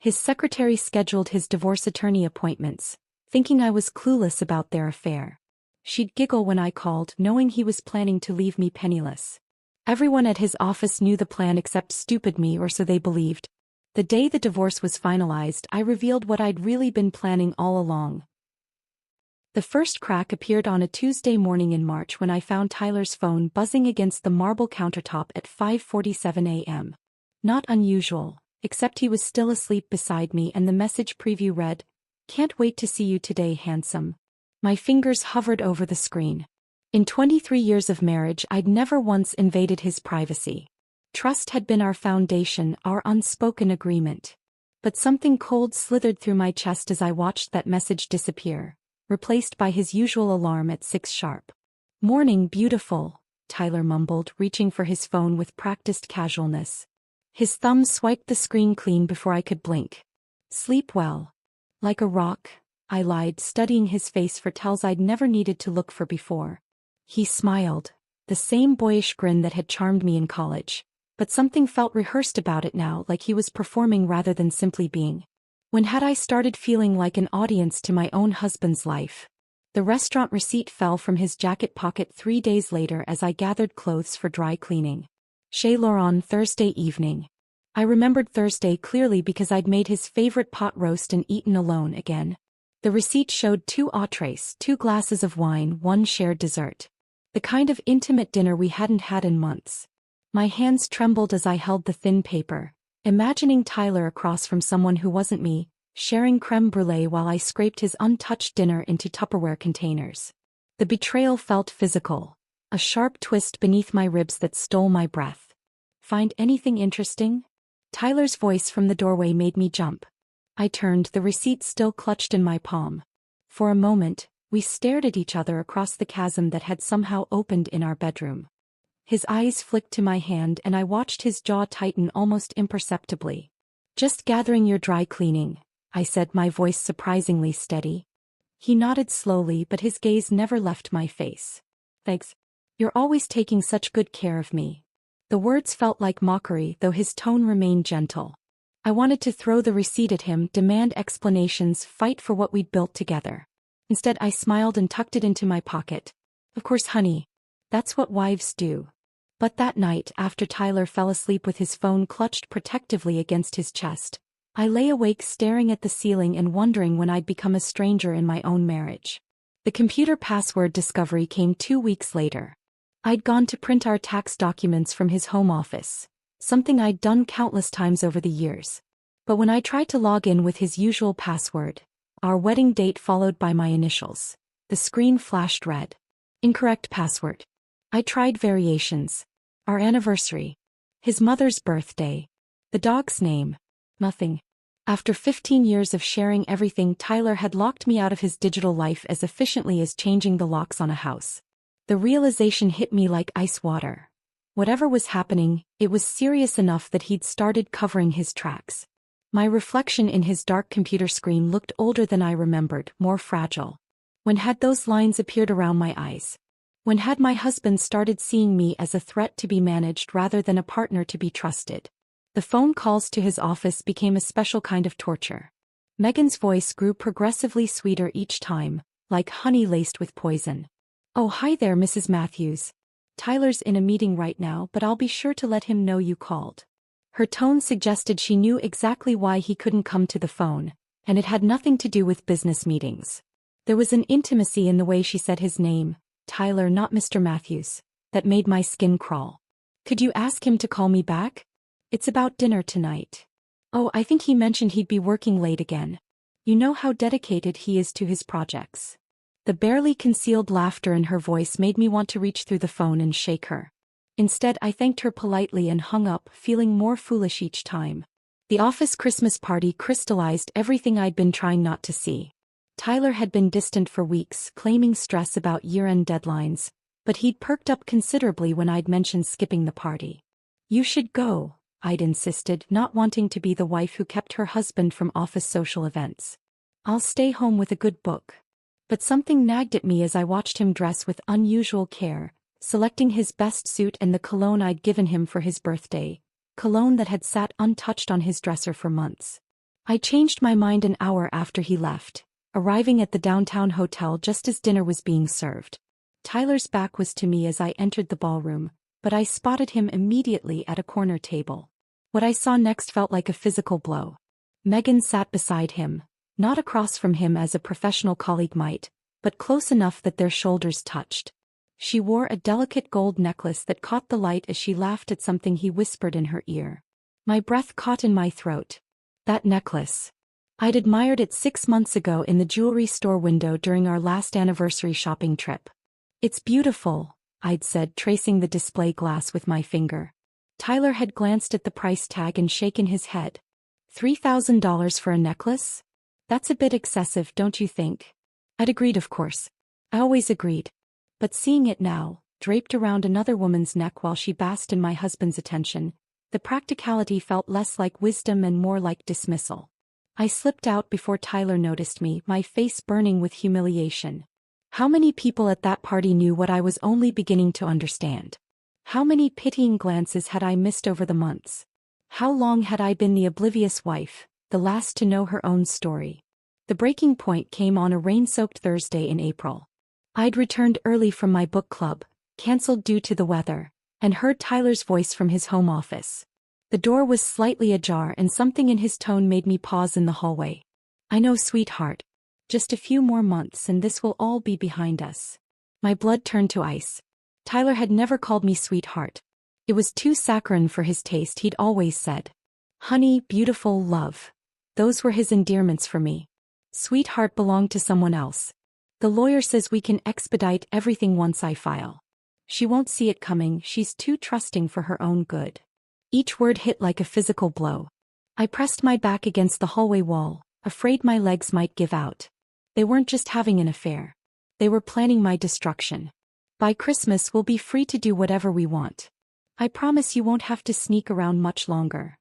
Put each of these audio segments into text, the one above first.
His secretary scheduled his divorce attorney appointments, thinking I was clueless about their affair. She'd giggle when I called, knowing he was planning to leave me penniless. Everyone at his office knew the plan except stupid me, or so they believed. The day the divorce was finalized, I revealed what I'd really been planning all along. The first crack appeared on a Tuesday morning in March when I found Tyler's phone buzzing against the marble countertop at 5:47 a.m. Not unusual, except he was still asleep beside me, and the message preview read, "Can't wait to see you today, handsome." My fingers hovered over the screen. In 23 years of marriage, I'd never once invaded his privacy. Trust had been our foundation, our unspoken agreement. But something cold slithered through my chest as I watched that message disappear, replaced by his usual alarm at 6 sharp. "Morning, beautiful," Tyler mumbled, reaching for his phone with practiced casualness. His thumb swiped the screen clean before I could blink. "Sleep well." "Like a rock," I lied, studying his face for tells I'd never needed to look for before. He smiled, the same boyish grin that had charmed me in college. But something felt rehearsed about it now, like he was performing rather than simply being. When had I started feeling like an audience to my own husband's life? The restaurant receipt fell from his jacket pocket 3 days later as I gathered clothes for dry cleaning. Chez Laurent, Thursday evening. I remembered Thursday clearly because I'd made his favorite pot roast and eaten alone again. The receipt showed 2 entrees, 2 glasses of wine, 1 shared dessert. The kind of intimate dinner we hadn't had in months. My hands trembled as I held the thin paper, imagining Tyler across from someone who wasn't me, sharing creme brulee while I scraped his untouched dinner into Tupperware containers. The betrayal felt physical, a sharp twist beneath my ribs that stole my breath. "Find anything interesting?" Tyler's voice from the doorway made me jump. I turned, the receipt still clutched in my palm. For a moment, we stared at each other across the chasm that had somehow opened in our bedroom. His eyes flicked to my hand and I watched his jaw tighten almost imperceptibly. "Just gathering your dry cleaning," I said, my voice surprisingly steady. He nodded slowly, but his gaze never left my face. "Thanks. You're always taking such good care of me." The words felt like mockery, though his tone remained gentle. I wanted to throw the receipt at him, demand explanations, fight for what we'd built together. Instead, I smiled and tucked it into my pocket. "Of course, honey. That's what wives do." But that night, after Tyler fell asleep with his phone clutched protectively against his chest, I lay awake staring at the ceiling and wondering when I'd become a stranger in my own marriage. The computer password discovery came 2 weeks later. I'd gone to print our tax documents from his home office, something I'd done countless times over the years. But when I tried to log in with his usual password, our wedding date followed by my initials, the screen flashed red. "Incorrect password." I tried variations. Our anniversary. His mother's birthday. The dog's name. Nothing. After 15 years of sharing everything, Tyler had locked me out of his digital life as efficiently as changing the locks on a house. The realization hit me like ice water. Whatever was happening, it was serious enough that he'd started covering his tracks. My reflection in his dark computer screen looked older than I remembered, more fragile. When had those lines appeared around my eyes? When had my husband started seeing me as a threat to be managed rather than a partner to be trusted? The phone calls to his office became a special kind of torture. Megan's voice grew progressively sweeter each time, like honey laced with poison. "Oh, hi there, Mrs. Matthews. Tyler's in a meeting right now, but I'll be sure to let him know you called." Her tone suggested she knew exactly why he couldn't come to the phone, and it had nothing to do with business meetings. There was an intimacy in the way she said his name, Tyler, not Mr. Matthews, that made my skin crawl. "Could you ask him to call me back? It's about dinner tonight." "Oh, I think he mentioned he'd be working late again. You know how dedicated he is to his projects." The barely concealed laughter in her voice made me want to reach through the phone and shake her. Instead, I thanked her politely and hung up, feeling more foolish each time. The office Christmas party crystallized everything I'd been trying not to see. Tyler had been distant for weeks, claiming stress about year-end deadlines, but he'd perked up considerably when I'd mentioned skipping the party. "You should go," I'd insisted, not wanting to be the wife who kept her husband from office social events. "I'll stay home with a good book." But something nagged at me as I watched him dress with unusual care, selecting his best suit and the cologne I'd given him for his birthday, cologne that had sat untouched on his dresser for months. I changed my mind an hour after he left, arriving at the downtown hotel just as dinner was being served. Tyler's back was to me as I entered the ballroom, but I spotted him immediately at a corner table. What I saw next felt like a physical blow. Megan sat beside him, not across from him as a professional colleague might, but close enough that their shoulders touched. She wore a delicate gold necklace that caught the light as she laughed at something he whispered in her ear. My breath caught in my throat. That necklace. I'd admired it 6 months ago in the jewelry store window during our last anniversary shopping trip. It's beautiful, I'd said, tracing the display glass with my finger. Tyler had glanced at the price tag and shaken his head. $3,000 for a necklace? That's a bit excessive, don't you think? I'd agreed, of course. I always agreed. But seeing it now, draped around another woman's neck while she basked in my husband's attention, the practicality felt less like wisdom and more like dismissal. I slipped out before Tyler noticed me, my face burning with humiliation. How many people at that party knew what I was only beginning to understand? How many pitying glances had I missed over the months? How long had I been the oblivious wife, the last to know her own story? The breaking point came on a rain-soaked Thursday in April. I'd returned early from my book club, cancelled due to the weather, and heard Tyler's voice from his home office. The door was slightly ajar and something in his tone made me pause in the hallway. I know, sweetheart. Just a few more months and this will all be behind us. My blood turned to ice. Tyler had never called me sweetheart. It was too saccharine for his taste. He'd always said, honey, beautiful, love. Those were his endearments for me. Sweetheart belonged to someone else. The lawyer says we can expedite everything once I file. She won't see it coming, she's too trusting for her own good. Each word hit like a physical blow. I pressed my back against the hallway wall, afraid my legs might give out. They weren't just having an affair. They were planning my destruction. By Christmas we'll be free to do whatever we want. I promise you won't have to sneak around much longer.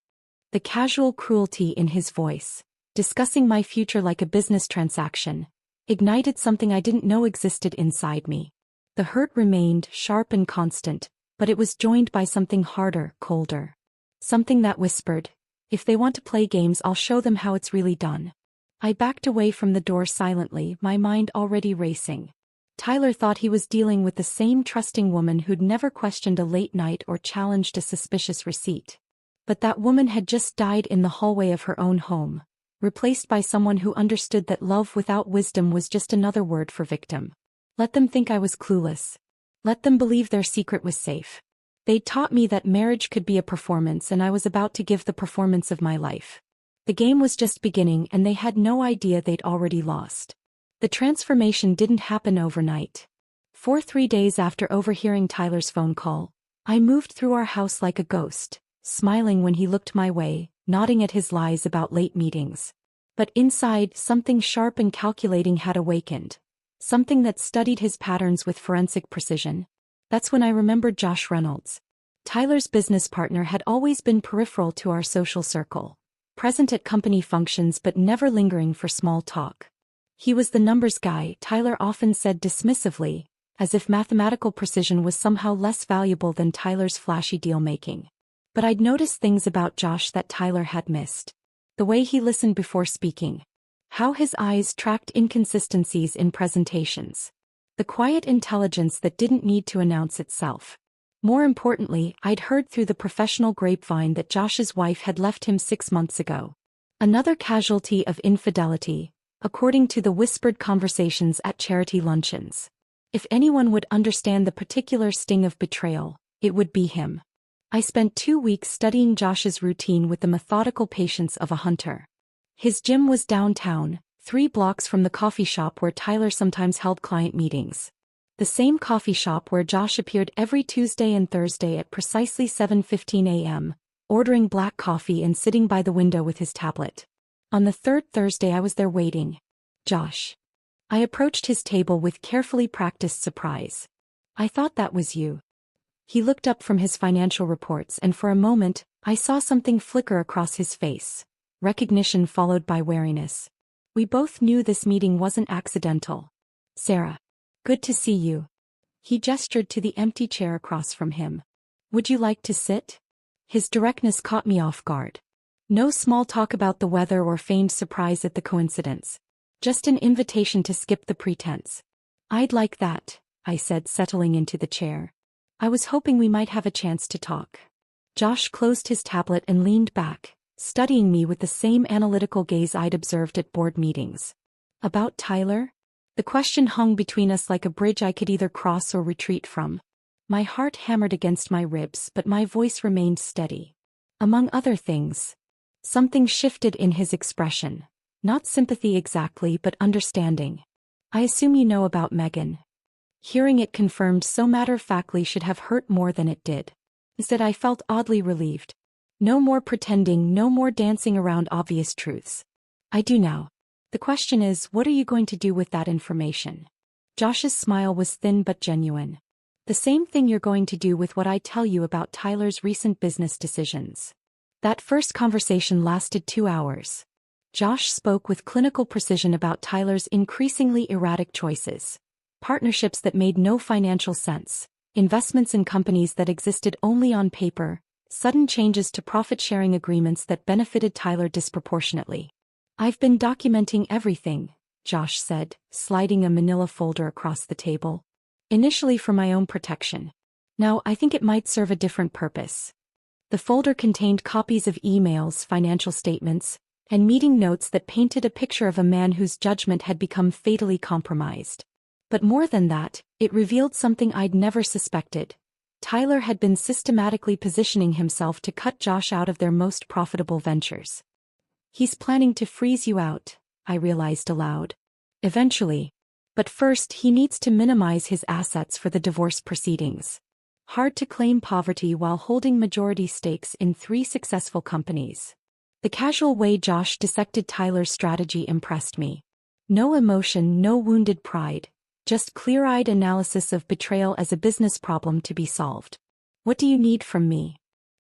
The casual cruelty in his voice, discussing my future like a business transaction, ignited something I didn't know existed inside me. The hurt remained sharp and constant, but it was joined by something harder, colder. Something that whispered, if they want to play games, I'll show them how it's really done. I backed away from the door silently, my mind already racing. Tyler thought he was dealing with the same trusting woman who'd never questioned a late night or challenged a suspicious receipt. But that woman had just died in the hallway of her own home, replaced by someone who understood that love without wisdom was just another word for victim. Let them think I was clueless. Let them believe their secret was safe. They'd taught me that marriage could be a performance, and I was about to give the performance of my life. The game was just beginning and they had no idea they'd already lost. The transformation didn't happen overnight. For 3 days after overhearing Tyler's phone call, I moved through our house like a ghost, smiling when he looked my way, nodding at his lies about late meetings. But inside, something sharp and calculating had awakened. Something that studied his patterns with forensic precision. That's when I remembered Josh Reynolds. Tyler's business partner had always been peripheral to our social circle, present at company functions but never lingering for small talk. He was the numbers guy, Tyler often said dismissively, as if mathematical precision was somehow less valuable than Tyler's flashy deal-making. But I'd noticed things about Josh that Tyler had missed. The way he listened before speaking. How his eyes tracked inconsistencies in presentations. The quiet intelligence that didn't need to announce itself. More importantly, I'd heard through the professional grapevine that Josh's wife had left him 6 months ago. Another casualty of infidelity, according to the whispered conversations at charity luncheons. If anyone would understand the particular sting of betrayal, it would be him. I spent 2 weeks studying Josh's routine with the methodical patience of a hunter. His gym was downtown, 3 blocks from the coffee shop where Tyler sometimes held client meetings. The same coffee shop where Josh appeared every Tuesday and Thursday at precisely 7:15 a.m., ordering black coffee and sitting by the window with his tablet. On the 3rd Thursday I was there waiting. Josh. I approached his table with carefully practiced surprise. I thought that was you. He looked up from his financial reports and for a moment, I saw something flicker across his face. Recognition followed by wariness. We both knew this meeting wasn't accidental. Sarah. Good to see you. He gestured to the empty chair across from him. Would you like to sit? His directness caught me off guard. No small talk about the weather or feigned surprise at the coincidence. Just an invitation to skip the pretense. I'd like that, I said, settling into the chair. I was hoping we might have a chance to talk. Josh closed his tablet and leaned back, studying me with the same analytical gaze I'd observed at board meetings. About Tyler? The question hung between us like a bridge I could either cross or retreat from. My heart hammered against my ribs, but my voice remained steady. Among other things, something shifted in his expression. Not sympathy exactly, but understanding. I assume you know about Megan. Hearing it confirmed so matter-of-factly should have hurt more than it did. Instead, I felt oddly relieved. No more pretending, no more dancing around obvious truths. I do now. The question is, what are you going to do with that information? Josh's smile was thin but genuine. The same thing you're going to do with what I tell you about Tyler's recent business decisions. That first conversation lasted 2 hours. Josh spoke with clinical precision about Tyler's increasingly erratic choices. Partnerships that made no financial sense, investments in companies that existed only on paper, sudden changes to profit-sharing agreements that benefited Tyler disproportionately. I've been documenting everything, Josh said, sliding a manila folder across the table. Initially for my own protection. Now I think it might serve a different purpose. The folder contained copies of emails, financial statements, and meeting notes that painted a picture of a man whose judgment had become fatally compromised. But more than that, it revealed something I'd never suspected. Tyler had been systematically positioning himself to cut Josh out of their most profitable ventures. He's planning to freeze you out, I realized aloud. Eventually. But first he needs to minimize his assets for the divorce proceedings. Hard to claim poverty while holding majority stakes in 3 successful companies. The casual way Josh dissected Tyler's strategy impressed me. No emotion, no wounded pride. Just clear-eyed analysis of betrayal as a business problem to be solved. What do you need from me?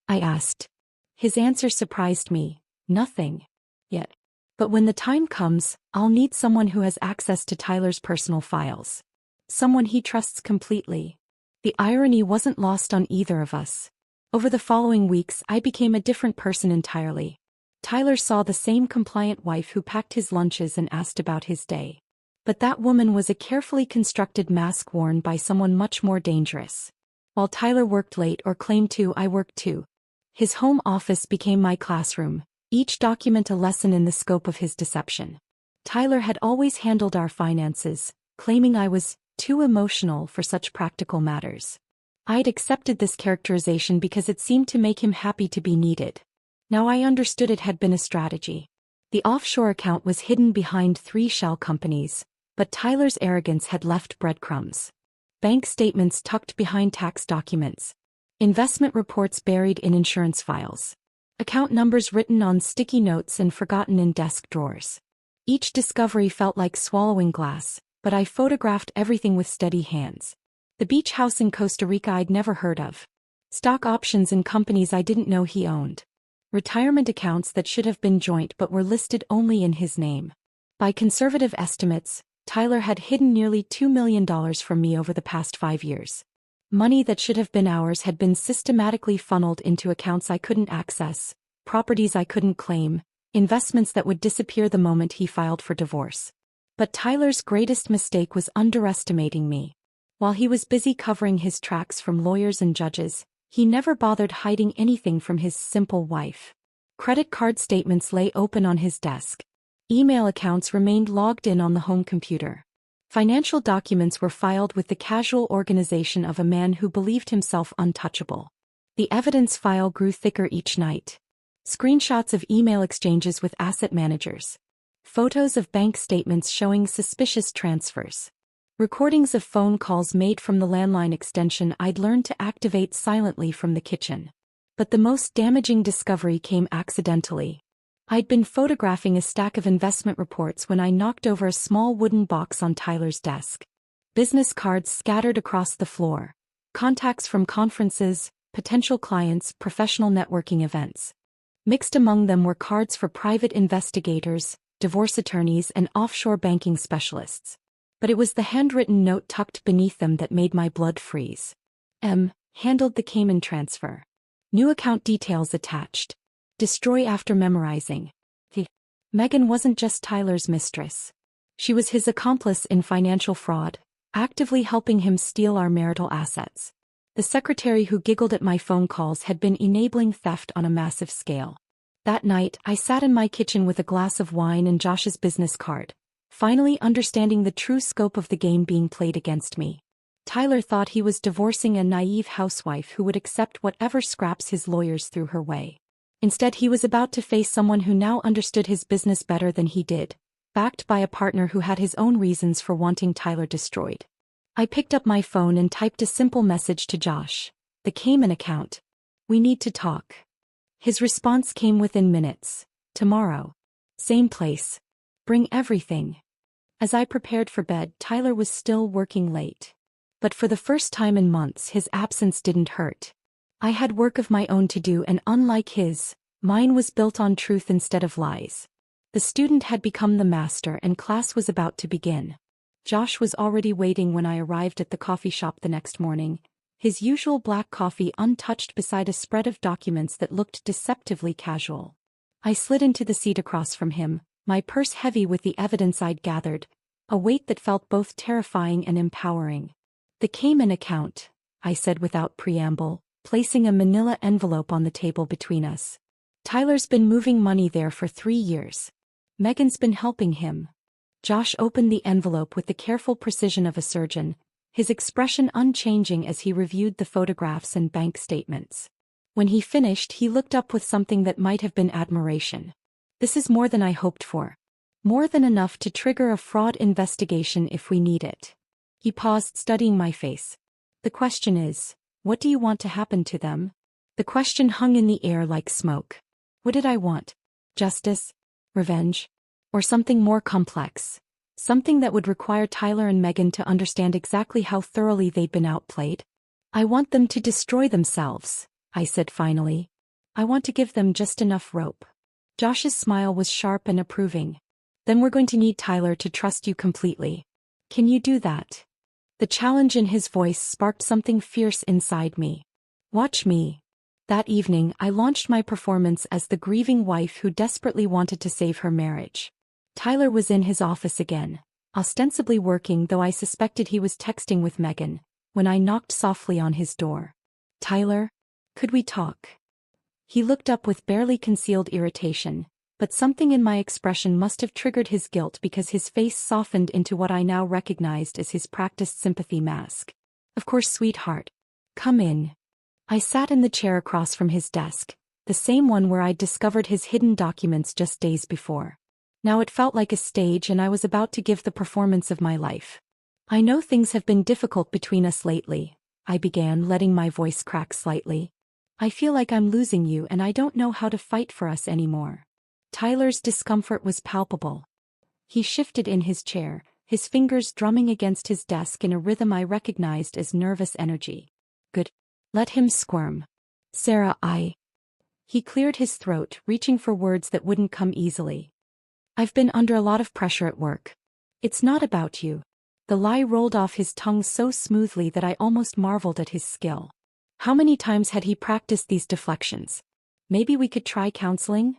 I asked. His answer surprised me. Nothing. Yet. But when the time comes, I'll need someone who has access to Tyler's personal files. Someone he trusts completely. The irony wasn't lost on either of us. Over the following weeks, I became a different person entirely. Tyler saw the same compliant wife who packed his lunches and asked about his day. But that woman was a carefully constructed mask worn by someone much more dangerous. While Tyler worked late or claimed to, I worked too. His home office became my classroom, each document a lesson in the scope of his deception. Tyler had always handled our finances, claiming I was too emotional for such practical matters. I'd accepted this characterization because it seemed to make him happy to be needed. Now I understood it had been a strategy. The offshore account was hidden behind 3 shell companies, but Tyler's arrogance had left breadcrumbs. Bank statements tucked behind tax documents. Investment reports buried in insurance files. Account numbers written on sticky notes and forgotten in desk drawers. Each discovery felt like swallowing glass, but I photographed everything with steady hands. The beach house in Costa Rica I'd never heard of. Stock options in companies I didn't know he owned. Retirement accounts that should have been joint but were listed only in his name. By conservative estimates, Tyler had hidden nearly $2 million from me over the past 5 years. Money that should have been ours had been systematically funneled into accounts I couldn't access, properties I couldn't claim, investments that would disappear the moment he filed for divorce. But Tyler's greatest mistake was underestimating me. While he was busy covering his tracks from lawyers and judges, he never bothered hiding anything from his simple wife. Credit card statements lay open on his desk. Email accounts remained logged in on the home computer. Financial documents were filed with the casual organization of a man who believed himself untouchable. The evidence file grew thicker each night. Screenshots of email exchanges with asset managers. Photos of bank statements showing suspicious transfers. Recordings of phone calls made from the landline extension I'd learned to activate silently from the kitchen. But the most damaging discovery came accidentally. I'd been photographing a stack of investment reports when I knocked over a small wooden box on Tyler's desk. Business cards scattered across the floor. Contacts from conferences, potential clients, professional networking events. Mixed among them were cards for private investigators, divorce attorneys, and offshore banking specialists. But it was the handwritten note tucked beneath them that made my blood freeze. Handled the Cayman transfer. New account details attached. destroy after memorizing. Megan wasn't just Tyler's mistress. She was his accomplice in financial fraud, actively helping him steal our marital assets. The secretary who giggled at my phone calls had been enabling theft on a massive scale. That night, I sat in my kitchen with a glass of wine and Josh's business card, finally understanding the true scope of the game being played against me. Tyler thought he was divorcing a naive housewife who would accept whatever scraps his lawyers threw her way. Instead, he was about to face someone who now understood his business better than he did, backed by a partner who had his own reasons for wanting Tyler destroyed. I picked up my phone and typed a simple message to Josh. The Cayman account. We need to talk. His response came within minutes. Tomorrow. Same place. Bring everything. As I prepared for bed, Tyler was still working late. But for the first time in months, his absence didn't hurt. I had work of my own to do, and unlike his, mine was built on truth instead of lies. The student had become the master and class was about to begin. Josh was already waiting when I arrived at the coffee shop the next morning, his usual black coffee untouched beside a spread of documents that looked deceptively casual. I slid into the seat across from him, my purse heavy with the evidence I'd gathered, a weight that felt both terrifying and empowering. The Cayman account, I said without preamble, placing a manila envelope on the table between us. Tyler's been moving money there for 3 years. Megan's been helping him. Josh opened the envelope with the careful precision of a surgeon, his expression unchanging as he reviewed the photographs and bank statements. When he finished, he looked up with something that might have been admiration. This is more than I hoped for. More than enough to trigger a fraud investigation if we need it. He paused, studying my face. The question is, what do you want to happen to them? The question hung in the air like smoke. What did I want? Justice? Revenge? Or something more complex? Something that would require Tyler and Megan to understand exactly how thoroughly they'd been outplayed? I want them to destroy themselves, I said finally. I want to give them just enough rope. Josh's smile was sharp and approving. Then we're going to need Tyler to trust you completely. Can you do that? The challenge in his voice sparked something fierce inside me. Watch me. That evening, I launched my performance as the grieving wife who desperately wanted to save her marriage. Tyler was in his office again, ostensibly working, though I suspected he was texting with Megan, when I knocked softly on his door. Tyler? Could we talk? He looked up with barely concealed irritation, but something in my expression must have triggered his guilt because his face softened into what I now recognized as his practiced sympathy mask. Of course, sweetheart. Come in. I sat in the chair across from his desk, the same one where I'd discovered his hidden documents just days before. Now it felt like a stage, and I was about to give the performance of my life. I know things have been difficult between us lately, I began, letting my voice crack slightly. I feel like I'm losing you and I don't know how to fight for us anymore. Tyler's discomfort was palpable. He shifted in his chair, his fingers drumming against his desk in a rhythm I recognized as nervous energy. Good. Let him squirm. Sarah, He cleared his throat, reaching for words that wouldn't come easily. I've been under a lot of pressure at work. It's not about you. The lie rolled off his tongue so smoothly that I almost marveled at his skill. How many times had he practiced these deflections? Maybe we could try counseling?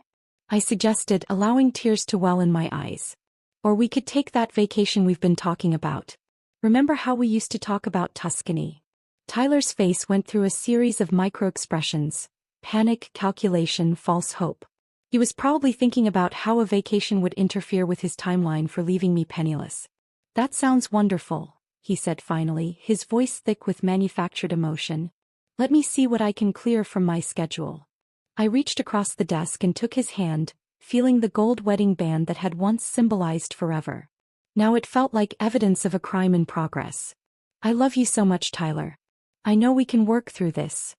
I suggested, allowing tears to well in my eyes. Or we could take that vacation we've been talking about. Remember how we used to talk about Tuscany? Tyler's face went through a series of micro-expressions: panic, calculation, false hope. He was probably thinking about how a vacation would interfere with his timeline for leaving me penniless. That sounds wonderful, he said finally, his voice thick with manufactured emotion. Let me see what I can clear from my schedule. I reached across the desk and took his hand, feeling the gold wedding band that had once symbolized forever. Now it felt like evidence of a crime in progress. I love you so much, Tyler. I know we can work through this.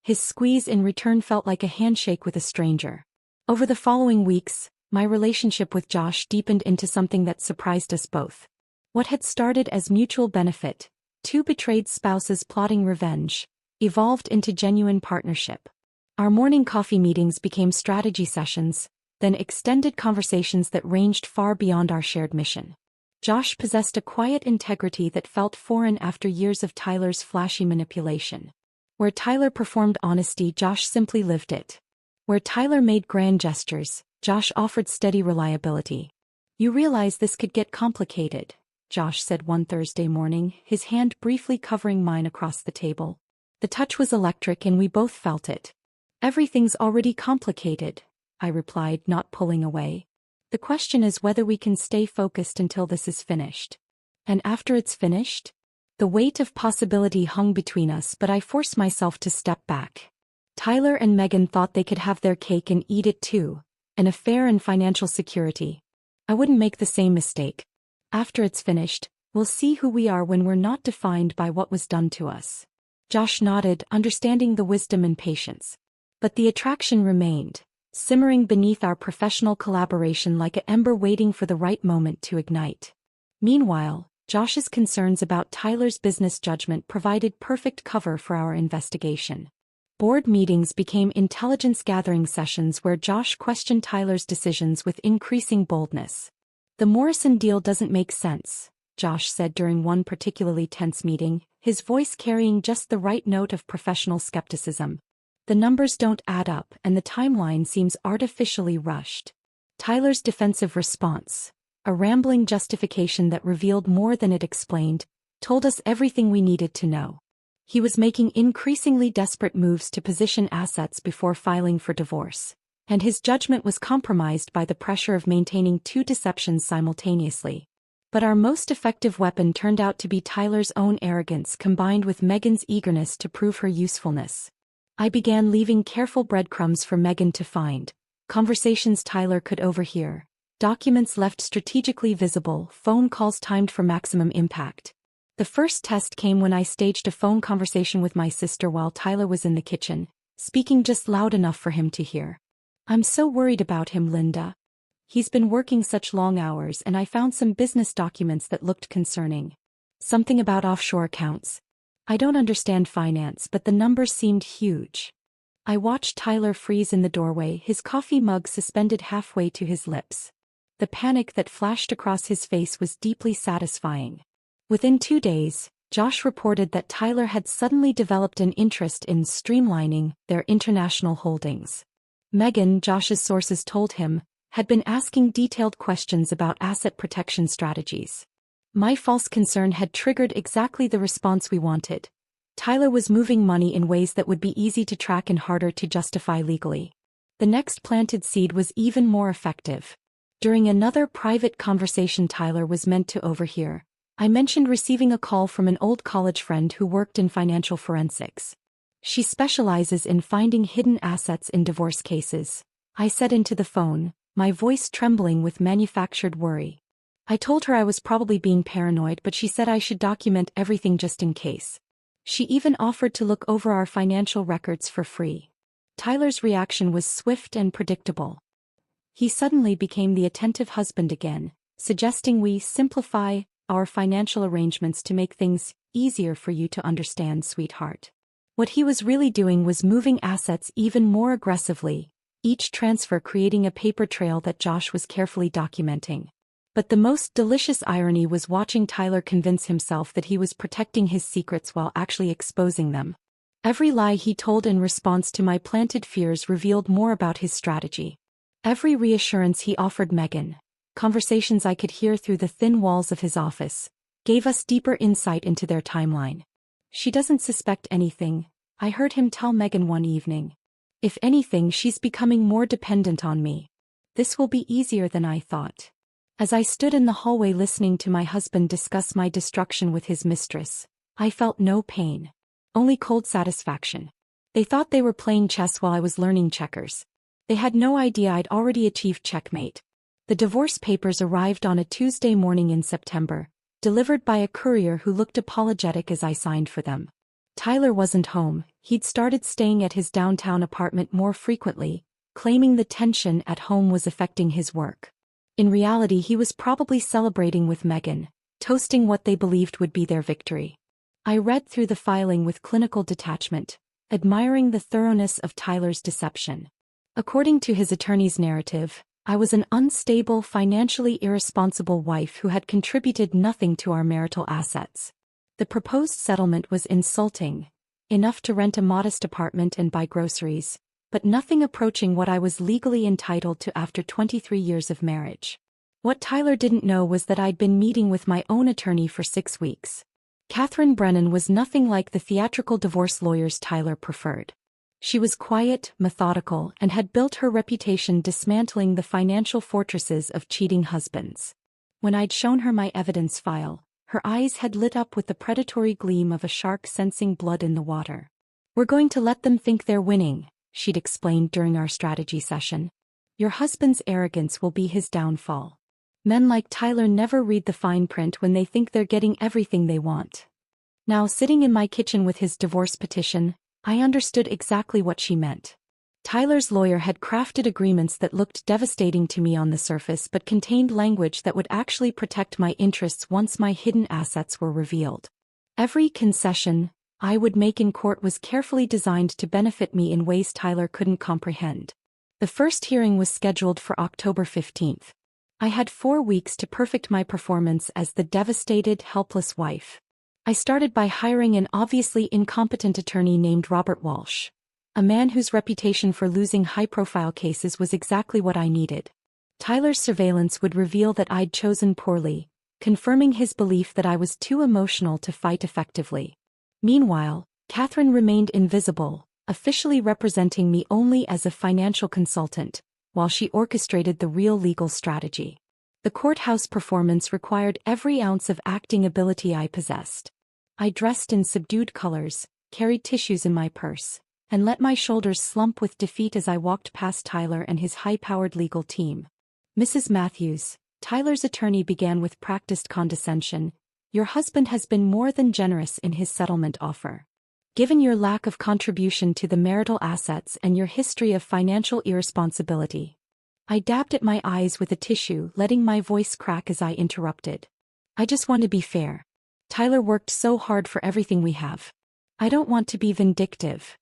His squeeze in return felt like a handshake with a stranger. Over the following weeks, my relationship with Josh deepened into something that surprised us both. What had started as mutual benefit, two betrayed spouses plotting revenge, evolved into genuine partnership. Our morning coffee meetings became strategy sessions, then extended conversations that ranged far beyond our shared mission. Josh possessed a quiet integrity that felt foreign after years of Tyler's flashy manipulation. Where Tyler performed honesty, Josh simply lived it. Where Tyler made grand gestures, Josh offered steady reliability. "You realize this could get complicated," Josh said one Thursday morning, his hand briefly covering mine across the table. The touch was electric and we both felt it. "Everything's already complicated," I replied, not pulling away. "The question is whether we can stay focused until this is finished." "And after it's finished?" The weight of possibility hung between us, but I forced myself to step back. Tyler and Megan thought they could have their cake and eat it too, an affair and financial security. I wouldn't make the same mistake. "After it's finished, we'll see who we are when we're not defined by what was done to us." Josh nodded, understanding the wisdom and patience. But the attraction remained, simmering beneath our professional collaboration like an ember waiting for the right moment to ignite. Meanwhile, Josh's concerns about Tyler's business judgment provided perfect cover for our investigation. Board meetings became intelligence-gathering sessions where Josh questioned Tyler's decisions with increasing boldness. "The Morrison deal doesn't make sense," Josh said during one particularly tense meeting, his voice carrying just the right note of professional skepticism. "The numbers don't add up and the timeline seems artificially rushed." Tyler's defensive response, a rambling justification that revealed more than it explained, told us everything we needed to know. He was making increasingly desperate moves to position assets before filing for divorce, and his judgment was compromised by the pressure of maintaining two deceptions simultaneously. But our most effective weapon turned out to be Tyler's own arrogance combined with Megan's eagerness to prove her usefulness. I began leaving careful breadcrumbs for Megan to find, conversations Tyler could overhear, documents left strategically visible, phone calls timed for maximum impact. The first test came when I staged a phone conversation with my sister while Tyler was in the kitchen, speaking just loud enough for him to hear. "I'm so worried about him, Linda. He's been working such long hours and I found some business documents that looked concerning. Something about offshore accounts. I don't understand finance, but the numbers seemed huge." I watched Tyler freeze in the doorway, his coffee mug suspended halfway to his lips. The panic that flashed across his face was deeply satisfying. Within 2 days, Josh reported that Tyler had suddenly developed an interest in streamlining their international holdings. Megan, Josh's sources told him, had been asking detailed questions about asset protection strategies. My false concern had triggered exactly the response we wanted. Tyler was moving money in ways that would be easy to track and harder to justify legally. The next planted seed was even more effective. During another private conversation Tyler was meant to overhear, I mentioned receiving a call from an old college friend who worked in financial forensics. "She specializes in finding hidden assets in divorce cases," I said into the phone, my voice trembling with manufactured worry. I told her I was probably being paranoid, but she said I should document everything just in case. She even offered to look over our financial records for free. Tyler's reaction was swift and predictable. He suddenly became the attentive husband again, suggesting we simplify our financial arrangements to make things easier for you to understand, sweetheart. What he was really doing was moving assets even more aggressively, each transfer creating a paper trail that Josh was carefully documenting. But the most delicious irony was watching Tyler convince himself that he was protecting his secrets while actually exposing them. Every lie he told in response to my planted fears revealed more about his strategy. Every reassurance he offered Megan, conversations I could hear through the thin walls of his office, gave us deeper insight into their timeline. "She doesn't suspect anything," I heard him tell Megan one evening. "If anything, she's becoming more dependent on me. This will be easier than I thought." As I stood in the hallway listening to my husband discuss my destruction with his mistress, I felt no pain, only cold satisfaction. They thought they were playing chess while I was learning checkers. They had no idea I'd already achieved checkmate. The divorce papers arrived on a Tuesday morning in September, delivered by a courier who looked apologetic as I signed for them. Tyler wasn't home. He'd started staying at his downtown apartment more frequently, claiming the tension at home was affecting his work. In reality, he was probably celebrating with Megan, toasting what they believed would be their victory. I read through the filing with clinical detachment, admiring the thoroughness of Tyler's deception. According to his attorney's narrative, I was an unstable, financially irresponsible wife who had contributed nothing to our marital assets. The proposed settlement was insulting, enough to rent a modest apartment and buy groceries, but nothing approaching what I was legally entitled to after 23 years of marriage. What Tyler didn't know was that I'd been meeting with my own attorney for 6 weeks. Catherine Brennan was nothing like the theatrical divorce lawyers Tyler preferred. She was quiet, methodical, and had built her reputation dismantling the financial fortresses of cheating husbands. When I'd shown her my evidence file, her eyes had lit up with the predatory gleam of a shark sensing blood in the water. "We're going to let them think they're winning," she'd explained during our strategy session. "Your husband's arrogance will be his downfall. Men like Tyler never read the fine print when they think they're getting everything they want." Now, sitting in my kitchen with his divorce petition, I understood exactly what she meant. Tyler's lawyer had crafted agreements that looked devastating to me on the surface but contained language that would actually protect my interests once my hidden assets were revealed. Every concession I would make in court was carefully designed to benefit me in ways Tyler couldn't comprehend. The first hearing was scheduled for October 15th. I had 4 weeks to perfect my performance as the devastated, helpless wife. I started by hiring an obviously incompetent attorney named Robert Walsh, a man whose reputation for losing high-profile cases was exactly what I needed. Tyler's surveillance would reveal that I'd chosen poorly, confirming his belief that I was too emotional to fight effectively. Meanwhile, Catherine remained invisible, officially representing me only as a financial consultant, while she orchestrated the real legal strategy. The courthouse performance required every ounce of acting ability I possessed. I dressed in subdued colors, carried tissues in my purse, and let my shoulders slump with defeat as I walked past Tyler and his high-powered legal team. "Mrs. Matthews," Tyler's attorney began with practiced condescension, "your husband has been more than generous in his settlement offer. Given your lack of contribution to the marital assets and your history of financial irresponsibility." I dabbed at my eyes with a tissue, letting my voice crack as I interrupted. "I just want to be fair. Tyler worked so hard for everything we have. I don't want to be vindictive."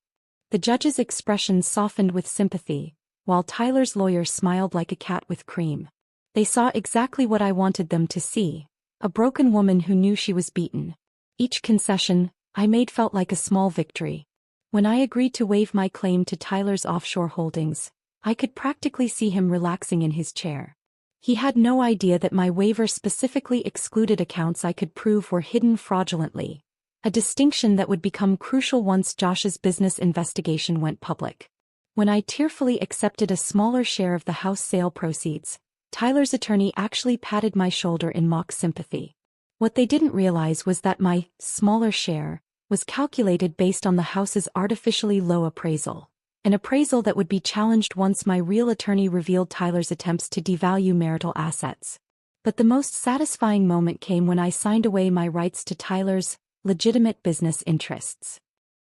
The judge's expression softened with sympathy, while Tyler's lawyer smiled like a cat with cream. They saw exactly what I wanted them to see, a broken woman who knew she was beaten. Each concession I made felt like a small victory. When I agreed to waive my claim to Tyler's offshore holdings, I could practically see him relaxing in his chair. He had no idea that my waiver specifically excluded accounts I could prove were hidden fraudulently, a distinction that would become crucial once Josh's business investigation went public. When I tearfully accepted a smaller share of the house sale proceeds, Tyler's attorney actually patted my shoulder in mock sympathy. What they didn't realize was that my smaller share was calculated based on the house's artificially low appraisal, an appraisal that would be challenged once my real attorney revealed Tyler's attempts to devalue marital assets. But the most satisfying moment came when I signed away my rights to Tyler's legitimate business interests.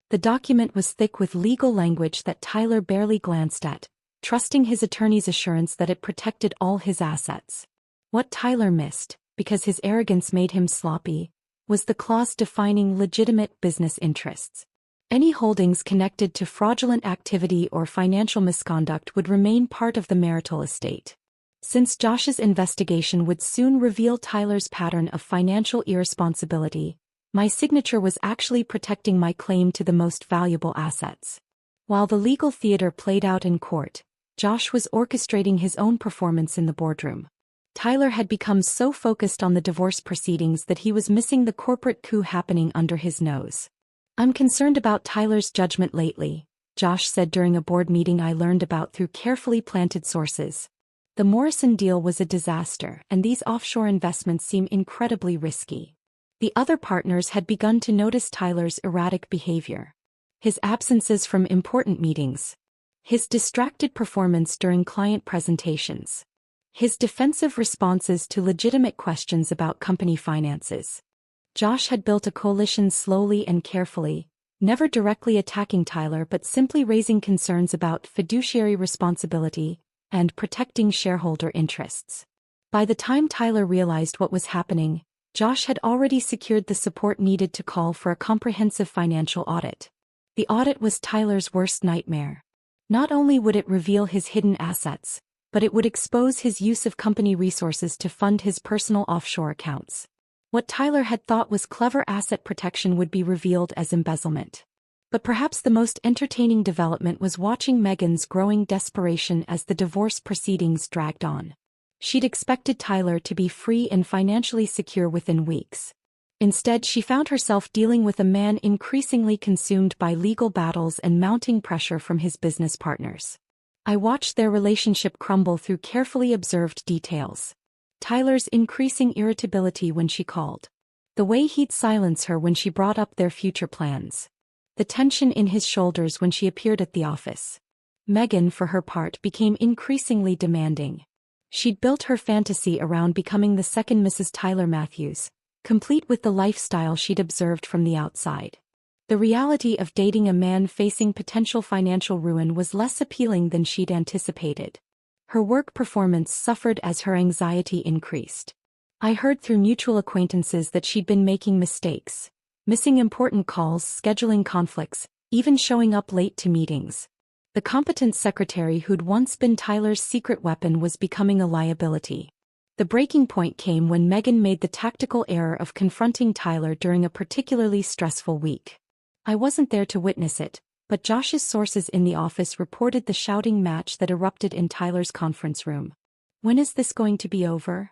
The document was thick with legal language that Tyler barely glanced at, trusting his attorney's assurance that it protected all his assets. What Tyler missed, because his arrogance made him sloppy, was the clause defining legitimate business interests. Any holdings connected to fraudulent activity or financial misconduct would remain part of the marital estate. Since Josh's investigation would soon reveal Tyler's pattern of financial irresponsibility, my signature was actually protecting my claim to the most valuable assets. While the legal theater played out in court, Josh was orchestrating his own performance in the boardroom. Tyler had become so focused on the divorce proceedings that he was missing the corporate coup happening under his nose. "I'm concerned about Tyler's judgment lately," Josh said during a board meeting I learned about through carefully planted sources. "The Morrison deal was a disaster, and these offshore investments seem incredibly risky." The other partners had begun to notice Tyler's erratic behavior. His absences from important meetings. His distracted performance during client presentations. His defensive responses to legitimate questions about company finances. Josh had built a coalition slowly and carefully, never directly attacking Tyler but simply raising concerns about fiduciary responsibility and protecting shareholder interests. By the time Tyler realized what was happening, Josh had already secured the support needed to call for a comprehensive financial audit. The audit was Tyler's worst nightmare. Not only would it reveal his hidden assets, but it would expose his use of company resources to fund his personal offshore accounts. What Tyler had thought was clever asset protection would be revealed as embezzlement. But perhaps the most entertaining development was watching Megan's growing desperation as the divorce proceedings dragged on. She'd expected Tyler to be free and financially secure within weeks. Instead, she found herself dealing with a man increasingly consumed by legal battles and mounting pressure from his business partners. I watched their relationship crumble through carefully observed details. Tyler's increasing irritability when she called. The way he'd silence her when she brought up their future plans. The tension in his shoulders when she appeared at the office. Megan, for her part, became increasingly demanding. She'd built her fantasy around becoming the second Mrs. Tyler Matthews, complete with the lifestyle she'd observed from the outside. The reality of dating a man facing potential financial ruin was less appealing than she'd anticipated. Her work performance suffered as her anxiety increased. I heard through mutual acquaintances that she'd been making mistakes, missing important calls, scheduling conflicts, even showing up late to meetings. The competent secretary who'd once been Tyler's secret weapon was becoming a liability. The breaking point came when Megan made the tactical error of confronting Tyler during a particularly stressful week. I wasn't there to witness it, but Josh's sources in the office reported the shouting match that erupted in Tyler's conference room. "When is this going to be over?"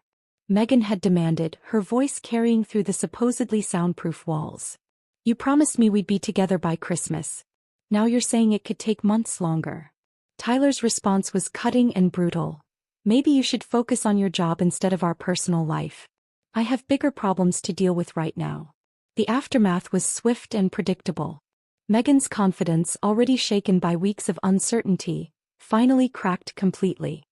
Megan had demanded, her voice carrying through the supposedly soundproof walls. "You promised me we'd be together by Christmas. Now you're saying it could take months longer." Tyler's response was cutting and brutal. "Maybe you should focus on your job instead of our personal life. I have bigger problems to deal with right now." The aftermath was swift and predictable. Megan's confidence, already shaken by weeks of uncertainty, finally cracked completely.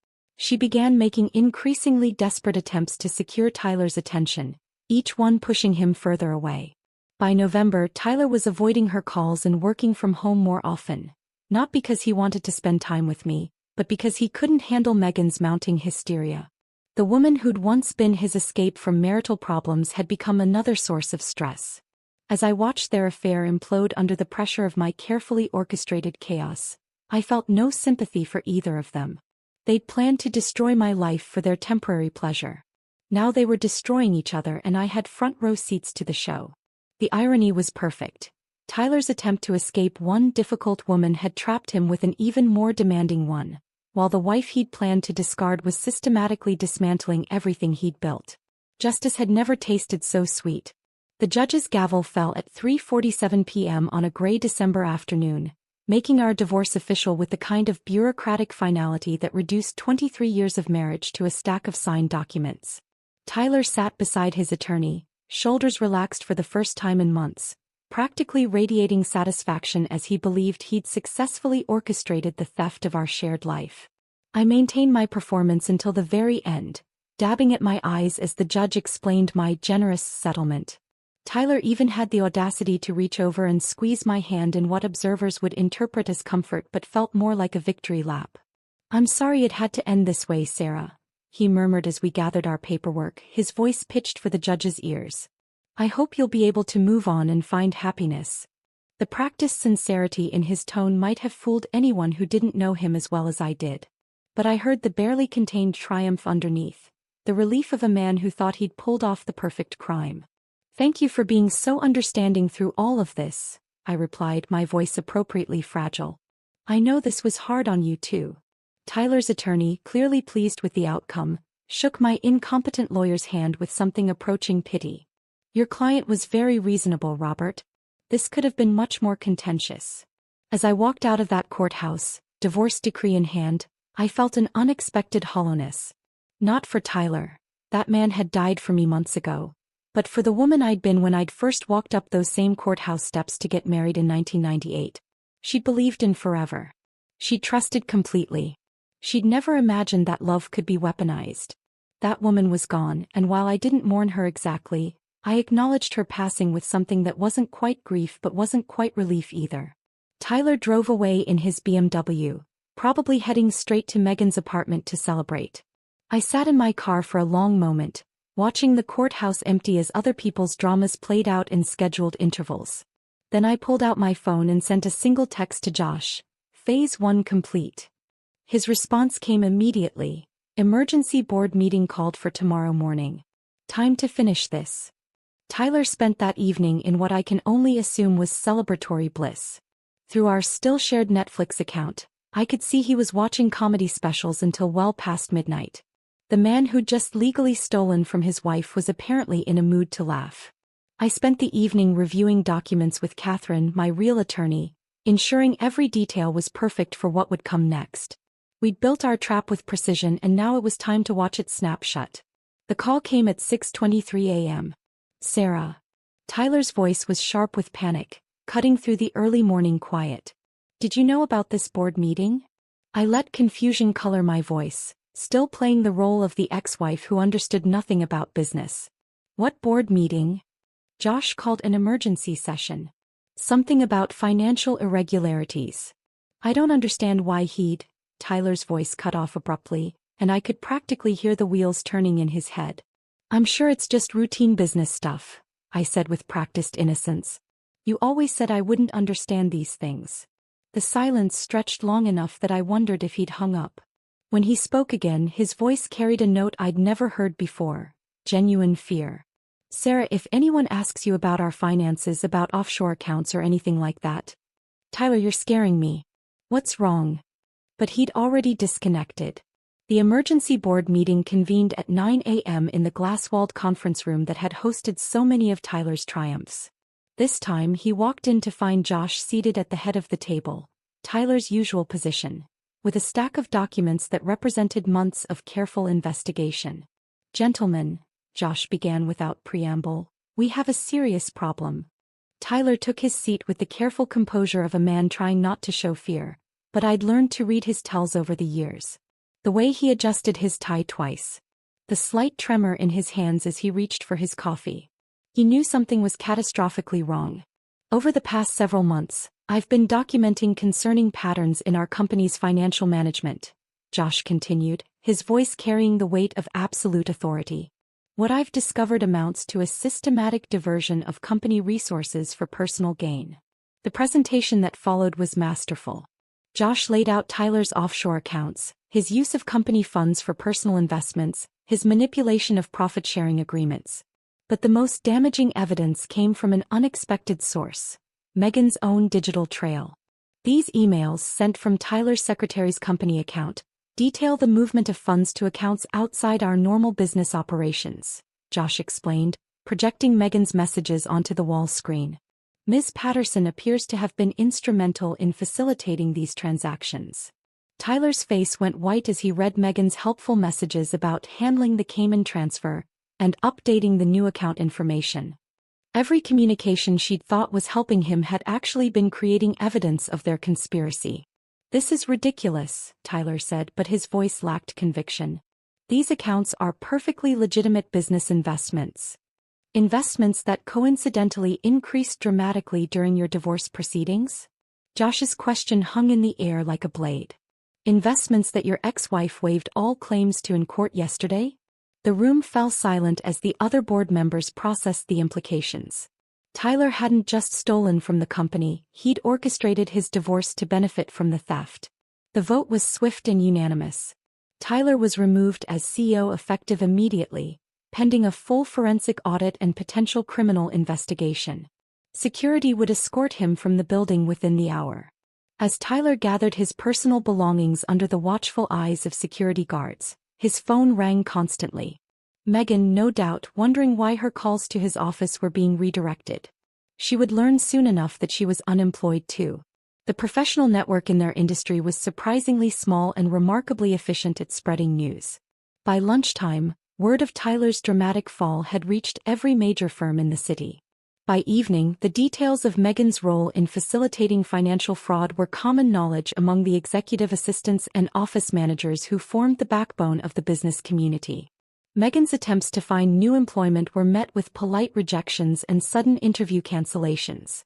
She began making increasingly desperate attempts to secure Tyler's attention, each one pushing him further away. By November, Tyler was avoiding her calls and working from home more often, not because he wanted to spend time with me, but because he couldn't handle Megan's mounting hysteria. The woman who'd once been his escape from marital problems had become another source of stress. As I watched their affair implode under the pressure of my carefully orchestrated chaos, I felt no sympathy for either of them. They'd planned to destroy my life for their temporary pleasure. Now they were destroying each other and I had front-row seats to the show. The irony was perfect. Tyler's attempt to escape one difficult woman had trapped him with an even more demanding one, while the wife he'd planned to discard was systematically dismantling everything he'd built. Justice had never tasted so sweet. The judge's gavel fell at 3:47 p.m. on a gray December afternoon, making our divorce official with the kind of bureaucratic finality that reduced 23 years of marriage to a stack of signed documents. Tyler sat beside his attorney, shoulders relaxed for the first time in months, practically radiating satisfaction as he believed he'd successfully orchestrated the theft of our shared life. I maintained my performance until the very end, dabbing at my eyes as the judge explained my generous settlement. Tyler even had the audacity to reach over and squeeze my hand in what observers would interpret as comfort but felt more like a victory lap. "I'm sorry it had to end this way, Sarah," he murmured as we gathered our paperwork, his voice pitched for the judge's ears. "I hope you'll be able to move on and find happiness." The practiced sincerity in his tone might have fooled anyone who didn't know him as well as I did. But I heard the barely contained triumph underneath, the relief of a man who thought he'd pulled off the perfect crime. "Thank you for being so understanding through all of this," I replied, my voice appropriately fragile. "I know this was hard on you too." Tyler's attorney, clearly pleased with the outcome, shook my incompetent lawyer's hand with something approaching pity. "Your client was very reasonable, Robert. This could have been much more contentious." As I walked out of that courthouse, divorce decree in hand, I felt an unexpected hollowness. Not for Tyler. That man had died for me months ago. But for the woman I'd been when I'd first walked up those same courthouse steps to get married in 1998. She'd believed in forever. She'd trusted completely. She'd never imagined that love could be weaponized. That woman was gone, and while I didn't mourn her exactly, I acknowledged her passing with something that wasn't quite grief but wasn't quite relief either. Tyler drove away in his BMW, probably heading straight to Megan's apartment to celebrate. I sat in my car for a long moment, watching the courthouse empty as other people's dramas played out in scheduled intervals. Then I pulled out my phone and sent a single text to Josh. "Phase 1 complete." His response came immediately. "Emergency board meeting called for tomorrow morning. Time to finish this." Tyler spent that evening in what I can only assume was celebratory bliss. Through our still-shared Netflix account, I could see he was watching comedy specials until well past midnight. The man who'd just legally stolen from his wife was apparently in a mood to laugh. I spent the evening reviewing documents with Catherine, my real attorney, ensuring every detail was perfect for what would come next. We'd built our trap with precision and now it was time to watch it snap shut. The call came at 6:23 a.m. Sarah. Tyler's voice was sharp with panic, cutting through the early morning quiet. Did you know about this board meeting? I let confusion color my voice, still playing the role of the ex-wife who understood nothing about business. What board meeting? Josh called an emergency session. Something about financial irregularities. I don't understand why he'd. Tyler's voice cut off abruptly, and I could practically hear the wheels turning in his head. I'm sure it's just routine business stuff, I said with practiced innocence. You always said I wouldn't understand these things. The silence stretched long enough that I wondered if he'd hung up. When he spoke again, his voice carried a note I'd never heard before, genuine fear. Sarah, if anyone asks you about our finances, about offshore accounts or anything like that. Tyler, you're scaring me. What's wrong? But he'd already disconnected. The emergency board meeting convened at 9 a.m. in the glass-walled conference room that had hosted so many of Tyler's triumphs. This time he walked in to find Josh seated at the head of the table, Tyler's usual position, with a stack of documents that represented months of careful investigation. Gentlemen, Josh began without preamble, we have a serious problem. Tyler took his seat with the careful composure of a man trying not to show fear, but I'd learned to read his tells over the years. The way he adjusted his tie twice. The slight tremor in his hands as he reached for his coffee. He knew something was catastrophically wrong. Over the past several months, I've been documenting concerning patterns in our company's financial management, Josh continued, his voice carrying the weight of absolute authority. What I've discovered amounts to a systematic diversion of company resources for personal gain. The presentation that followed was masterful. Josh laid out Tyler's offshore accounts, his use of company funds for personal investments, his manipulation of profit-sharing agreements. But the most damaging evidence came from an unexpected source, Megan's own digital trail. These emails, sent from Tyler's secretary's company account, detail the movement of funds to accounts outside our normal business operations, Josh explained, projecting Megan's messages onto the wall screen. Ms. Patterson appears to have been instrumental in facilitating these transactions. Tyler's face went white as he read Megan's helpful messages about handling the Cayman transfer and updating the new account information. Every communication she'd thought was helping him had actually been creating evidence of their conspiracy. This is ridiculous, Tyler said, but his voice lacked conviction. These accounts are perfectly legitimate business investments. Investments that coincidentally increased dramatically during your divorce proceedings? Josh's question hung in the air like a blade. Investments that your ex-wife waived all claims to in court yesterday? The room fell silent as the other board members processed the implications. Tyler hadn't just stolen from the company, he'd orchestrated his divorce to benefit from the theft. The vote was swift and unanimous. Tyler was removed as CEO effective immediately, pending a full forensic audit and potential criminal investigation. Security would escort him from the building within the hour. As Tyler gathered his personal belongings under the watchful eyes of security guards, his phone rang constantly. Megan, no doubt, wondering why her calls to his office were being redirected. She would learn soon enough that she was unemployed too. The professional network in their industry was surprisingly small and remarkably efficient at spreading news. By lunchtime, word of Tyler's dramatic fall had reached every major firm in the city. By evening, the details of Megan's role in facilitating financial fraud were common knowledge among the executive assistants and office managers who formed the backbone of the business community. Megan's attempts to find new employment were met with polite rejections and sudden interview cancellations.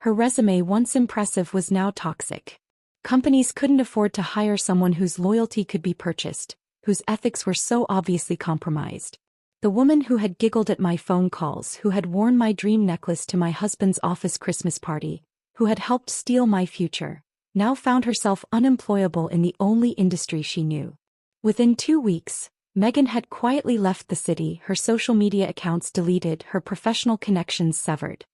Her resume, once impressive, was now toxic. Companies couldn't afford to hire someone whose loyalty could be purchased, whose ethics were so obviously compromised. The woman who had giggled at my phone calls, who had worn my dream necklace to my husband's office Christmas party, who had helped steal my future, now found herself unemployable in the only industry she knew. Within 2 weeks, Megan had quietly left the city, her social media accounts deleted, her professional connections severed.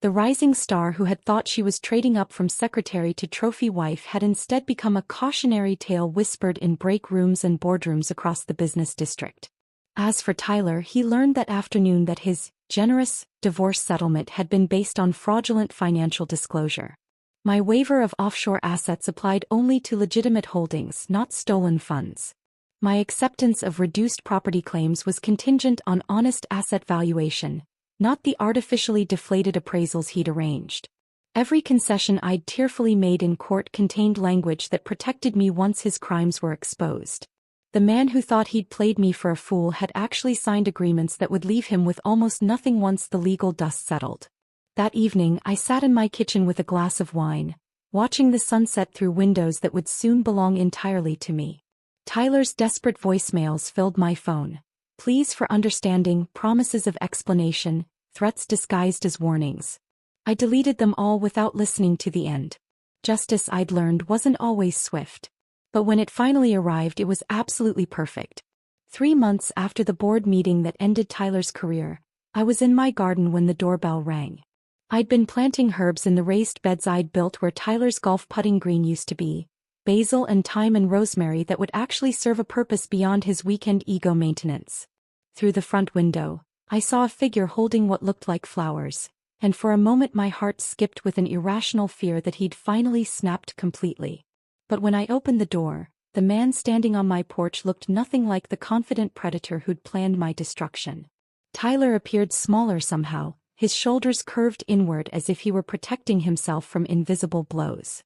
The rising star who had thought she was trading up from secretary to trophy wife had instead become a cautionary tale whispered in break rooms and boardrooms across the business district. As for Tyler, he learned that afternoon that his generous divorce settlement had been based on fraudulent financial disclosure. My waiver of offshore assets applied only to legitimate holdings, not stolen funds. My acceptance of reduced property claims was contingent on honest asset valuation, not the artificially deflated appraisals he'd arranged. Every concession I'd tearfully made in court contained language that protected me once his crimes were exposed. The man who thought he'd played me for a fool had actually signed agreements that would leave him with almost nothing once the legal dust settled. That evening, I sat in my kitchen with a glass of wine, watching the sunset through windows that would soon belong entirely to me. Tyler's desperate voicemails filled my phone. Pleas for understanding, promises of explanation, threats disguised as warnings. I deleted them all without listening to the end. Justice, I'd learned, wasn't always swift. But when it finally arrived, it was absolutely perfect. 3 months after the board meeting that ended Tyler's career, I was in my garden when the doorbell rang. I'd been planting herbs in the raised beds I'd built where Tyler's golf putting green used to be, basil and thyme and rosemary that would actually serve a purpose beyond his weekend ego maintenance. Through the front window, I saw a figure holding what looked like flowers, and for a moment my heart skipped with an irrational fear that he'd finally snapped completely. But when I opened the door, the man standing on my porch looked nothing like the confident predator who'd planned my destruction. Tyler appeared smaller somehow, his shoulders curved inward as if he were protecting himself from invisible blows.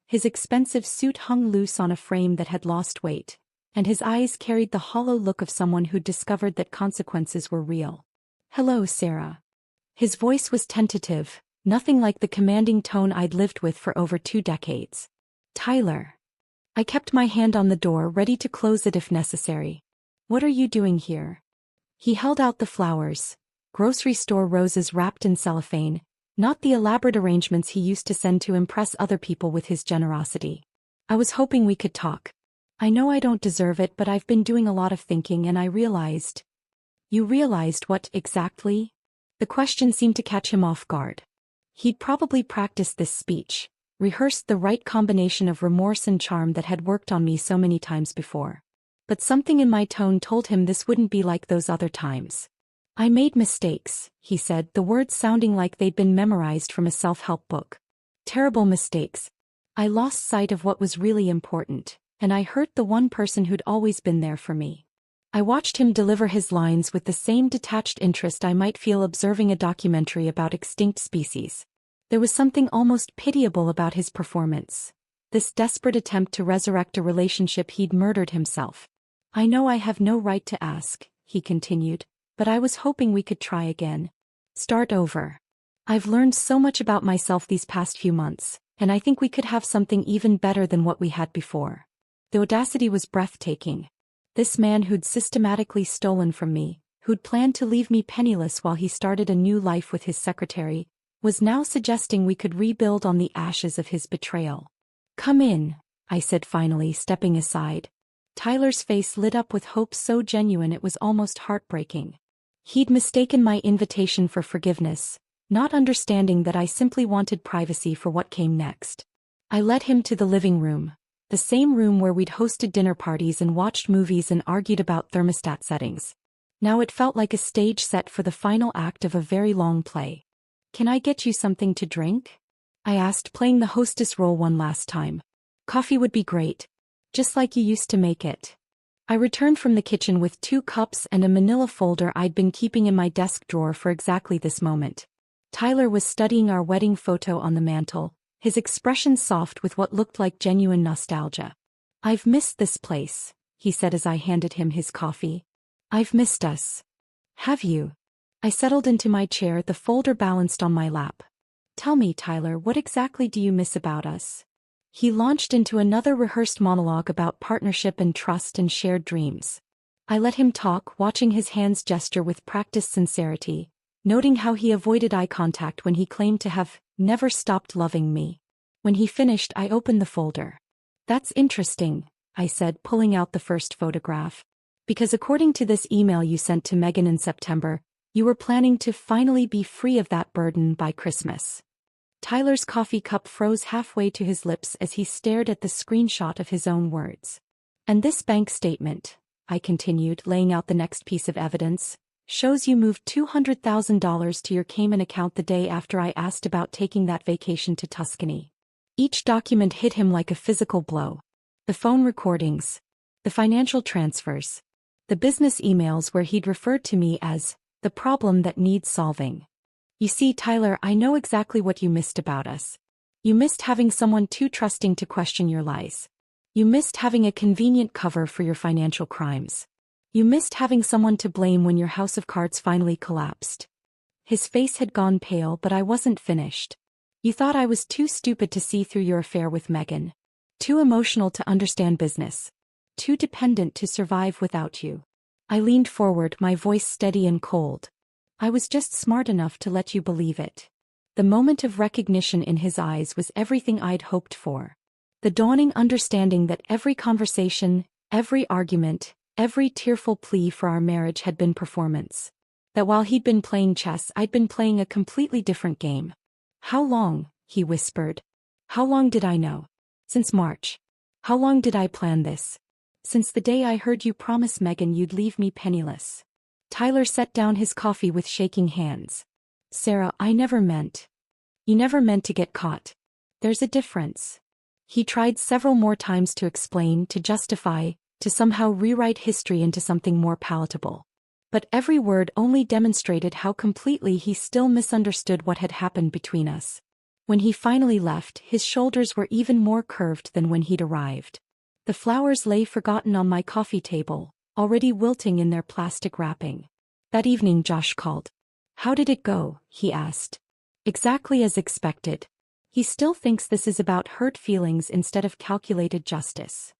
His expensive suit hung loose on a frame that had lost weight, and his eyes carried the hollow look of someone who'd discovered that consequences were real. "Hello, Sarah." His voice was tentative, nothing like the commanding tone I'd lived with for over 2 decades. "Tyler." I kept my hand on the door, ready to close it if necessary. "What are you doing here?" He held out the flowers, grocery store roses wrapped in cellophane, not the elaborate arrangements he used to send to impress other people with his generosity. "I was hoping we could talk. I know I don't deserve it, but I've been doing a lot of thinking and I realized." "You realized what exactly?" The question seemed to catch him off guard. He'd probably practiced this speech, rehearsed the right combination of remorse and charm that had worked on me so many times before. But something in my tone told him this wouldn't be like those other times. "I made mistakes," he said, the words sounding like they'd been memorized from a self-help book. "Terrible mistakes. I lost sight of what was really important, and I hurt the one person who'd always been there for me." I watched him deliver his lines with the same detached interest I might feel observing a documentary about extinct species. There was something almost pitiable about his performance. This desperate attempt to resurrect a relationship he'd murdered himself. "I know I have no right to ask," he continued, "but I was hoping we could try again. Start over. I've learned so much about myself these past few months, and I think we could have something even better than what we had before." The audacity was breathtaking. This man who'd systematically stolen from me, who'd planned to leave me penniless while he started a new life with his secretary, was now suggesting we could rebuild on the ashes of his betrayal. "Come in," I said finally, stepping aside. Tyler's face lit up with hope so genuine it was almost heartbreaking. He'd mistaken my invitation for forgiveness, not understanding that I simply wanted privacy for what came next. I led him to the living room, the same room where we'd hosted dinner parties and watched movies and argued about thermostat settings. Now it felt like a stage set for the final act of a very long play. "Can I get you something to drink?" I asked, playing the hostess role one last time. "Coffee would be great. Just like you used to make it." I returned from the kitchen with 2 cups and a manila folder I'd been keeping in my desk drawer for exactly this moment. Tyler was studying our wedding photo on the mantel, his expression soft with what looked like genuine nostalgia. "I've missed this place," he said as I handed him his coffee. "I've missed us." "Have you?" I settled into my chair, the folder balanced on my lap. "Tell me, Tyler, what exactly do you miss about us?" He launched into another rehearsed monologue about partnership and trust and shared dreams. I let him talk, watching his hands gesture with practiced sincerity, noting how he avoided eye contact when he claimed to have never stopped loving me. When he finished, I opened the folder. "That's interesting," I said, pulling out the first photograph. "Because according to this email you sent to Megan in September, You were planning to finally be free of that burden by Christmas. Tyler's coffee cup froze halfway to his lips as he stared at the screenshot of his own words. And this bank statement, I continued, laying out the next piece of evidence, shows you moved $200,000 to your Cayman account the day after I asked about taking that vacation to Tuscany. Each document hit him like a physical blow. The phone recordings, the financial transfers, the business emails where he'd referred to me as the problem that needs solving. You see, Tyler, I know exactly what you missed about us. You missed having someone too trusting to question your lies. You missed having a convenient cover for your financial crimes. You missed having someone to blame when your house of cards finally collapsed. His face had gone pale, but I wasn't finished. You thought I was too stupid to see through your affair with Megan. Too emotional to understand business. Too dependent to survive without you. I leaned forward, my voice steady and cold. I was just smart enough to let you believe it. The moment of recognition in his eyes was everything I'd hoped for. The dawning understanding that every conversation, every argument, every tearful plea for our marriage had been performance. That while he'd been playing chess, I'd been playing a completely different game. How long? He whispered. How long did I know? Since March. How long did I plan this? Since the day I heard you promise Megan you'd leave me penniless. Tyler set down his coffee with shaking hands. Sarah, I never meant. You never meant to get caught. There's a difference. He tried several more times to explain, to justify, to somehow rewrite history into something more palatable. But every word only demonstrated how completely he still misunderstood what had happened between us. When he finally left, his shoulders were even more curved than when he'd arrived. The flowers lay forgotten on my coffee table, already wilting in their plastic wrapping. That evening Josh called. How did it go? He asked. Exactly as expected. He still thinks this is about hurt feelings instead of calculated justice.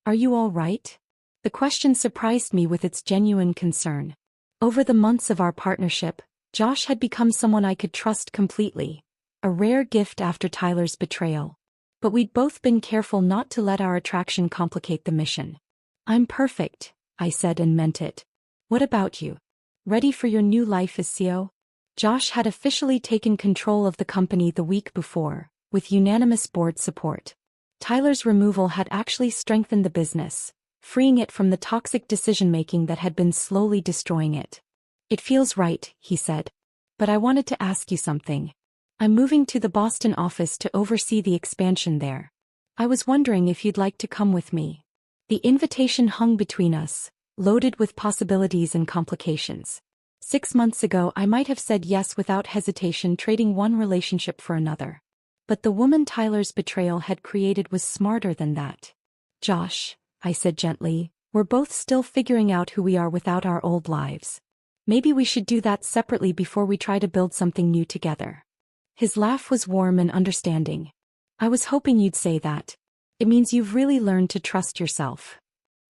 Are you all right? The question surprised me with its genuine concern. Over the months of our partnership, Josh had become someone I could trust completely, a rare gift after Tyler's betrayal. But we'd both been careful not to let our attraction complicate the mission. I'm perfect, I said and meant it. What about you? Ready for your new life as CEO? Josh had officially taken control of the company the week before, with unanimous board support. Tyler's removal had actually strengthened the business, freeing it from the toxic decision-making that had been slowly destroying it. It feels right, he said. But I wanted to ask you something. I'm moving to the Boston office to oversee the expansion there. I was wondering if you'd like to come with me. The invitation hung between us, loaded with possibilities and complications. 6 months ago I might have said yes without hesitation, trading one relationship for another. But the woman Tyler's betrayal had created was smarter than that. Josh, I said gently, we're both still figuring out who we are without our old lives. Maybe we should do that separately before we try to build something new together. His laugh was warm and understanding. I was hoping you'd say that. It means you've really learned to trust yourself.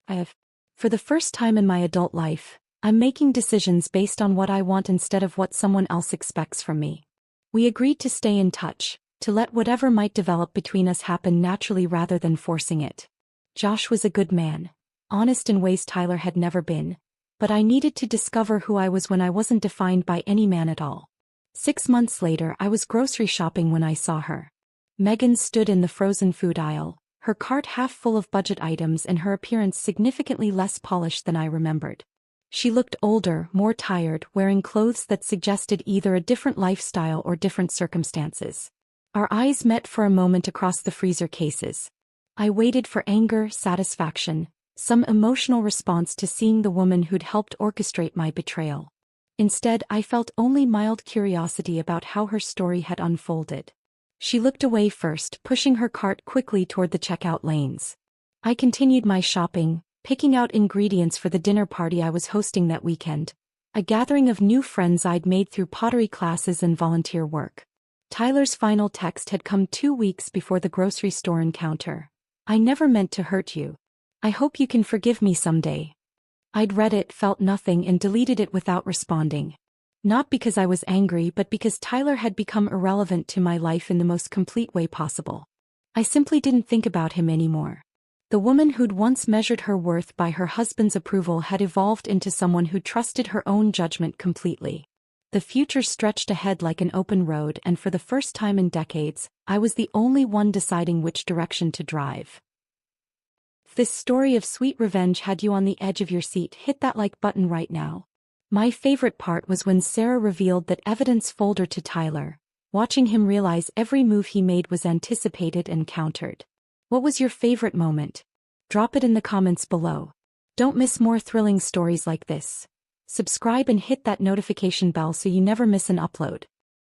I have. For the first time in my adult life, I'm making decisions based on what I want instead of what someone else expects from me. We agreed to stay in touch, to let whatever might develop between us happen naturally rather than forcing it. Josh was a good man, honest in ways Tyler had never been, but I needed to discover who I was when I wasn't defined by any man at all. 6 months later I was grocery shopping when I saw her. Megan stood in the frozen food aisle, her cart half full of budget items and her appearance significantly less polished than I remembered. She looked older, more tired, wearing clothes that suggested either a different lifestyle or different circumstances. Our eyes met for a moment across the freezer cases. I waited for anger, satisfaction, some emotional response to seeing the woman who'd helped orchestrate my betrayal. Instead, I felt only mild curiosity about how her story had unfolded. She looked away first, pushing her cart quickly toward the checkout lanes. I continued my shopping, picking out ingredients for the dinner party I was hosting that weekend, a gathering of new friends I'd made through pottery classes and volunteer work. Tyler's final text had come 2 weeks before the grocery store encounter. I never meant to hurt you. I hope you can forgive me someday. I'd read it, felt nothing, and deleted it without responding. Not because I was angry, but because Tyler had become irrelevant to my life in the most complete way possible. I simply didn't think about him anymore. The woman who'd once measured her worth by her husband's approval had evolved into someone who trusted her own judgment completely. The future stretched ahead like an open road, and for the first time in decades, I was the only one deciding which direction to drive. If this story of sweet revenge had you on the edge of your seat, hit that like button right now. My favorite part was when Sarah revealed that evidence folder to Tyler, watching him realize every move he made was anticipated and countered. What was your favorite moment? Drop it in the comments below. Don't miss more thrilling stories like this. Subscribe and hit that notification bell so you never miss an upload.